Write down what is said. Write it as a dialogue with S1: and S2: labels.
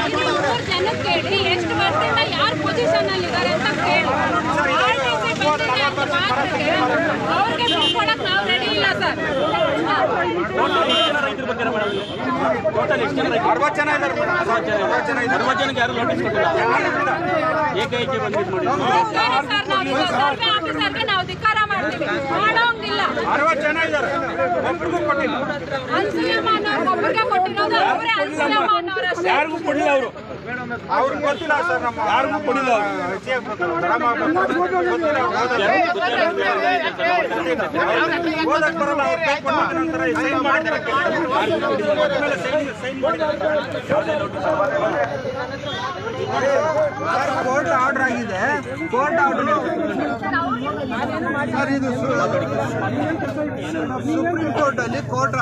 S1: ಕೇಳಿ ಎಷ್ಟು ವರ್ಷದಿಂದ ಯಾರು ಪೊಸಿಷನ್ ಅಲ್ಲಿ ಇದ್ದಾರೆ ಅಂತ ಕೇಳಿ ಅವ್ರಿಗೆ ಬಿಟ್ಕೊಡಕ್ ನಾವು ರೆಡಿ ಇಲ್ಲ ಸರ್.
S2: 60 ಜನ ಇದ್ದಾರೆ. 60 ಜನಕ್ಕೆ ಯಾರು ನೋಟಿಸ್ ಕೊಟ್ಟಿಲ್ಲ. ಏಕೈಕಿ ಬಂದ್ಬಿಟ್ಟು ನೋಡಿ
S1: ಸರ್ವೆ ಆಫೀಸರ್ಗೆ ನಾವು ಧಿಕ್ಕಾರ ಮಾಡ್ತೀವಿ. ಮಾಡೋಂಗಿಲ್ಲ.
S2: 60 ಜನ ಇದ್ದಾರೆ. ಒಬ್ಬರಿಗೂ ಕೊಟ್ಟಿಲ್ಲ.
S1: ಅನ್ಸುಯಮ್ಮನ ಒಬ್ಬರಿಗೆ ಕೊಟ್ಟಿರೋದು ಅವರೇ. ಅನ್ಸುಯಮ್ಮನವರಷ್ಟೇ.
S2: ಯಾರಿಗೂ ಕೊಟ್ಟಿಲ್ಲ ಅವರು. ಅವ್ರಿಗೆ ಗೊತ್ತಿಲ್ಲ ಸರ್. ನಮ್ಮ ಯಾರಿಗೂ ಕೊಟ್ಟಿಲ್ಲ ಅವರು. ಓದಕ್ಕೆ ಬರಲ್ಲ. ಅವ್ರು ಕೈ ಕೊಟ್ಟ ನಂತರ ಸೈನ್ ಮಾಡಿದ್ದಾರೆ. ಕೋರ್ಟ್ ಆರ್ಡರ್ ಆಗಿದೆ. ಕೋರ್ಟ್ ಆರ್ಡರ್ ಸರ್, ಇದು ಸುಪ್ರೀಂ ಕೋರ್ಟ್ ಅಲ್ಲಿ ಕೋರ್ಟ್